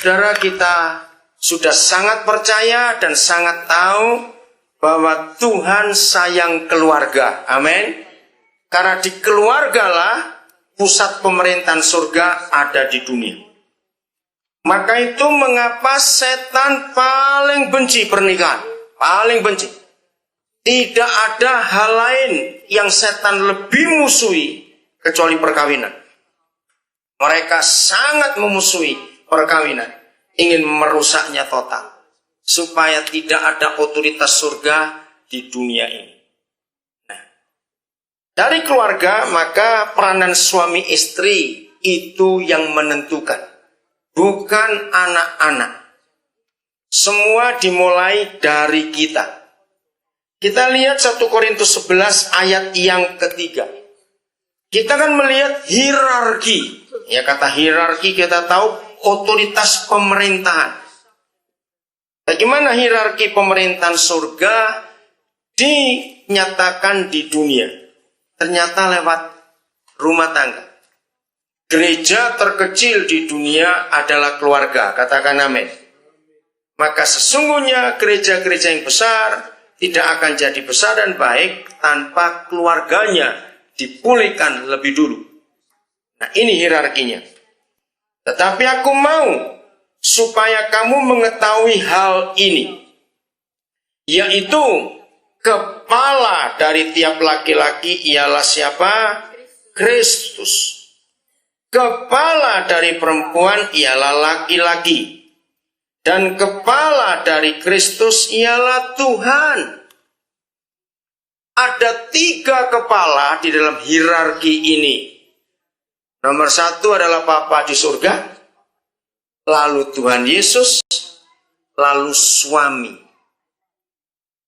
Saudara, kita sudah sangat percaya dan sangat tahu bahwa Tuhan sayang keluarga. Amin. Karena di keluargalah pusat pemerintahan surga ada di dunia. Maka itu mengapa setan paling benci pernikahan. Paling benci. Tidak ada hal lain yang setan lebih musuhi kecuali perkawinan. Mereka sangat memusuhi perkawinan. Ingin merusaknya total. Supaya tidak ada otoritas surga di dunia ini. Nah, dari keluarga maka peranan suami istri itu yang menentukan. Bukan anak-anak. Semua dimulai dari kita. Kita lihat 1 Korintus 11 ayat yang ketiga. Kita kan melihat hierarki. Ya, kata hierarki kita tahu otoritas pemerintahan. Bagaimana hierarki pemerintahan surga dinyatakan di dunia? Ternyata lewat rumah tangga. Gereja terkecil di dunia adalah keluarga. Katakan amin. Maka sesungguhnya gereja-gereja yang besar tidak akan jadi besar dan baik tanpa keluarganya dipulihkan lebih dulu. Nah, ini hierarkinya. Tetapi aku mau supaya kamu mengetahui hal ini, yaitu kepala dari tiap laki-laki ialah siapa? Kristus. Kepala dari perempuan ialah laki-laki. Dan kepala dari Kristus ialah Tuhan. Ada 3 kepala di dalam hierarki ini. Nomor 1 adalah Bapa di surga, lalu Tuhan Yesus, lalu suami.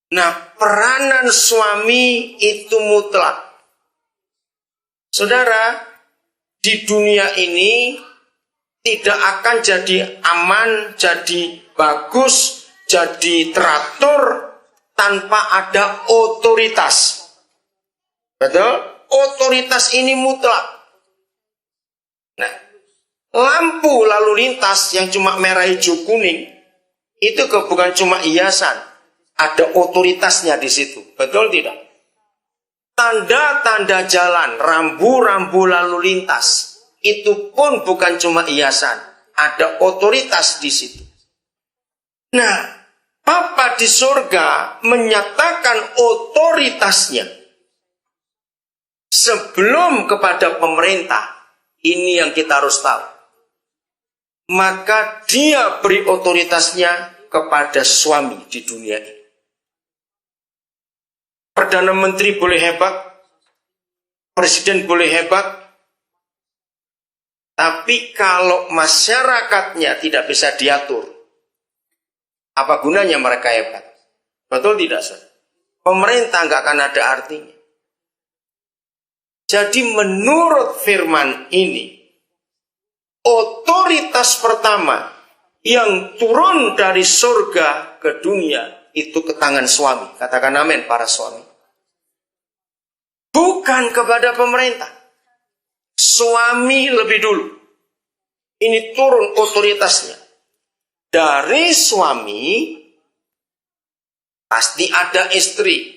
Nah, peranan suami itu mutlak. Saudara, di dunia ini tidak akan jadi aman, jadi bagus, jadi teratur tanpa ada otoritas. Betul? Otoritas ini mutlak. Nah, lampu lalu lintas yang cuma merah, hijau, kuning itu bukan cuma hiasan, ada otoritasnya di situ. Betul tidak? Tanda-tanda jalan, rambu-rambu lalu lintas itu pun bukan cuma hiasan, ada otoritas di situ. Nah, Bapa di surga menyatakan otoritasnya sebelum kepada pemerintah. Ini yang kita harus tahu. Maka dia beri otoritasnya kepada suami di dunia ini. Perdana Menteri boleh hebat, Presiden boleh hebat, tapi kalau masyarakatnya tidak bisa diatur, apa gunanya mereka hebat? Betul tidak, Sir? Pemerintah nggak akan ada artinya. Jadi menurut firman ini, otoritas pertama yang turun dari surga ke dunia itu ke tangan suami. Katakan amin para suami. Bukan kepada pemerintah. Suami lebih dulu. Ini turun otoritasnya. Dari suami pasti ada istri.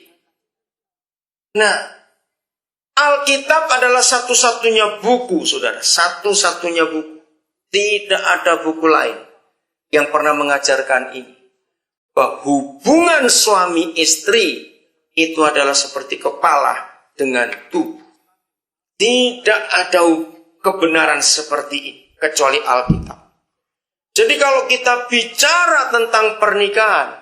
Nah, Alkitab adalah satu-satunya buku, saudara. Satu-satunya buku. Tidak ada buku lain yang pernah mengajarkan ini. Bahwa hubungan suami istri itu adalah seperti kepala dengan tubuh. Tidak ada kebenaran seperti ini kecuali Alkitab. Jadi kalau kita bicara tentang pernikahan,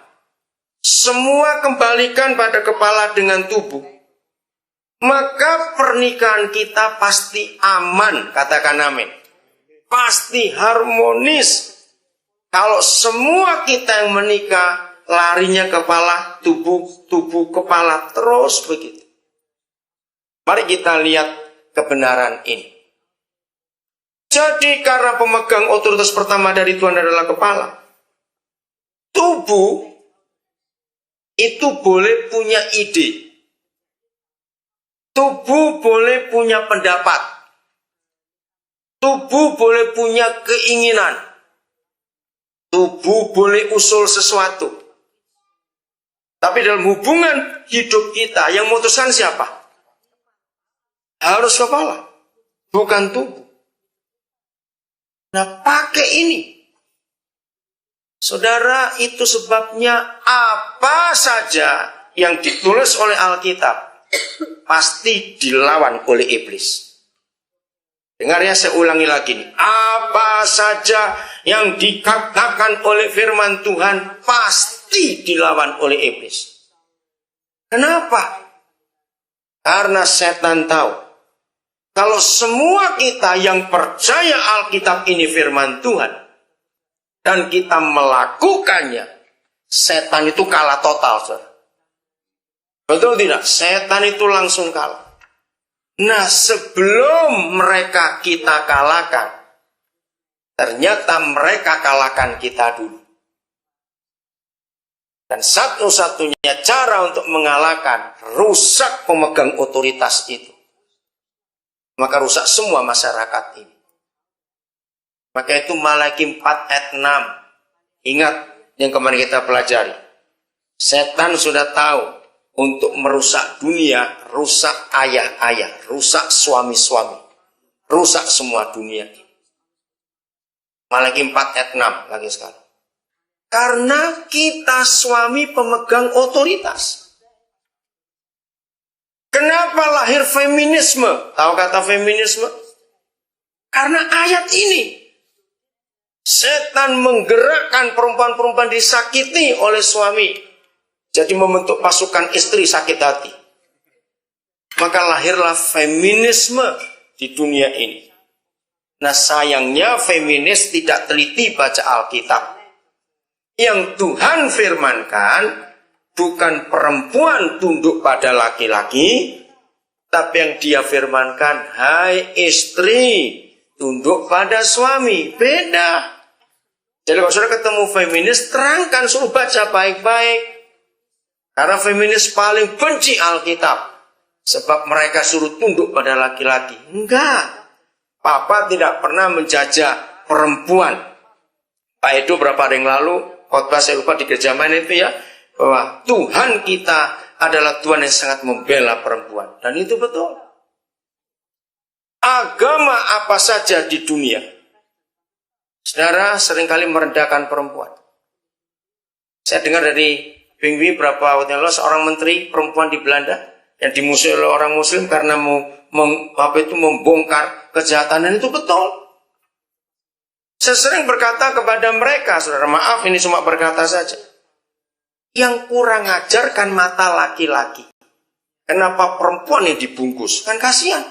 semua kembalikan pada kepala dengan tubuh. Maka pernikahan kita pasti aman, katakan amin. Pasti harmonis. Kalau semua kita yang menikah, larinya kepala, tubuh, kepala, terus begitu. Mari kita lihat kebenaran ini. Jadi karena pemegang otoritas pertama dari Tuhan adalah kepala, tubuh itu boleh punya ide. Tubuh boleh punya pendapat. Tubuh boleh punya keinginan. Tubuh boleh usul sesuatu. Tapi dalam hubungan hidup kita, yang memutuskan siapa? Harus kepala, bukan tubuh. Nah, pakai ini. Saudara, itu sebabnya apa saja yang ditulis oleh Alkitab pasti dilawan oleh iblis. Dengar ya, saya ulangi lagi nih. Apa saja yang dikatakan oleh firman Tuhan pasti dilawan oleh iblis. Kenapa? Karena setan tahu kalau semua kita yang percaya Alkitab ini firman Tuhan dan kita melakukannya, setan itu kalah total, saudara. Betul tidak? Setan itu langsung kalah. Nah, sebelum mereka kita kalahkan, ternyata mereka kalahkan kita dulu. Dan satu-satunya cara untuk mengalahkan, rusak pemegang otoritas itu. Maka rusak semua masyarakat ini. Maka itu Malaki 4 ayat 6. Ingat yang kemarin kita pelajari. Setan sudah tahu untuk merusak dunia, rusak ayah-ayah, rusak suami-suami, rusak semua dunia ini. Malaki 4 ayat 6 lagi sekali. Karena kita suami pemegang otoritas. Kenapa lahir feminisme? Tahu kata feminisme? Karena ayat ini. Setan menggerakkan perempuan-perempuan disakiti oleh suami. Jadi membentuk pasukan istri sakit hati. Maka lahirlah feminisme di dunia ini. Nah, sayangnya feminis tidak teliti baca Alkitab. Yang Tuhan firmankan bukan perempuan tunduk pada laki-laki, tapi yang dia firmankan, hai istri, tunduk pada suami. Beda. Jadi kalau saudara ketemu feminis, terangkan, suruh baca baik-baik. Karena feminis paling benci Alkitab. Sebab mereka suruh tunduk pada laki-laki. Enggak. Papa tidak pernah menjajah perempuan. Pak Edo berapa hari yang lalu, khotbah saya lupa di gereja mana itu ya, bahwa Tuhan kita adalah Tuhan yang sangat membela perempuan. Dan itu betul. Agama apa saja di dunia, saudara, seringkali merendahkan perempuan. Saya dengar dari Bingwi berapa waktu yang lalu, seorang menteri perempuan di Belanda yang dimusuhi oleh orang Muslim karena membongkar kejahatan, dan itu betul. Saya sering berkata kepada mereka, saudara, maaf ini cuma berkata saja. Yang kurang ajar kan mata laki-laki. Kenapa perempuan yang dibungkus? Kan kasihan.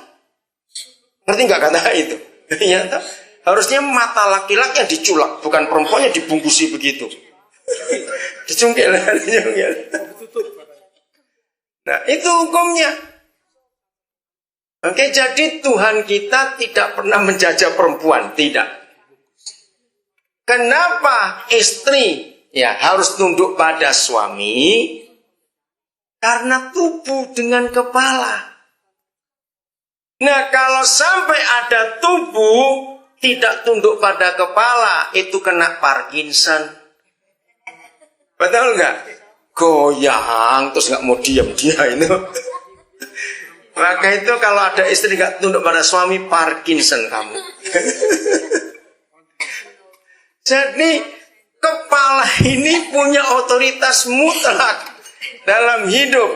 Ngerti nggak kata itu? Ya, harusnya mata laki-laki yang diculak, bukan perempuan yang dibungkusi begitu. Dicungkil. Nah, itu hukumnya. Oke, jadi Tuhan kita tidak pernah menjajah perempuan, tidak. Kenapa istri ya harus tunduk pada suami? Karena tubuh dengan kepala. Nah, kalau sampai ada tubuh tidak tunduk pada kepala, itu kena Parkinson. Betul nggak? Goyang terus nggak mau diam dia itu. Maka itu kalau ada istri nggak tunduk pada suami, Parkinson kamu. Jadi kepala ini punya otoritas mutlak dalam hidup.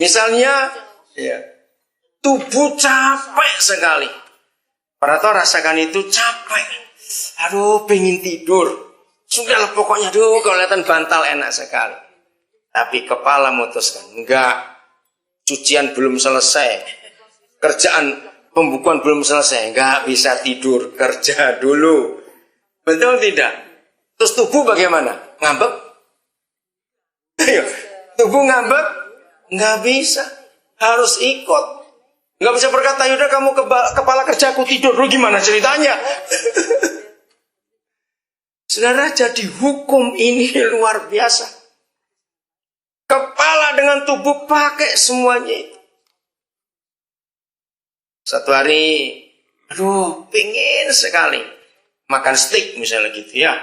Misalnya, ya, tubuh capek sekali. Pernah tahu rasakan itu capek. Aduh, pengen tidur. Sudahlah pokoknya, kelihatan bantal enak sekali. Tapi kepala memutuskan, enggak, cucian belum selesai, kerjaan pembukuan belum selesai, enggak bisa tidur, kerja dulu. Betul tidak? Terus tubuh bagaimana? Ngambek? Ayo, tubuh ngambek? Enggak bisa, harus ikut. Enggak bisa berkata, yaudah kamu kepala kerja, aku tidur dulu, gimana ceritanya? Saudara, jadi hukum ini luar biasa. Kepala dengan tubuh pakai semuanya itu. Satu hari, aduh, pengen sekali makan steak misalnya gitu ya.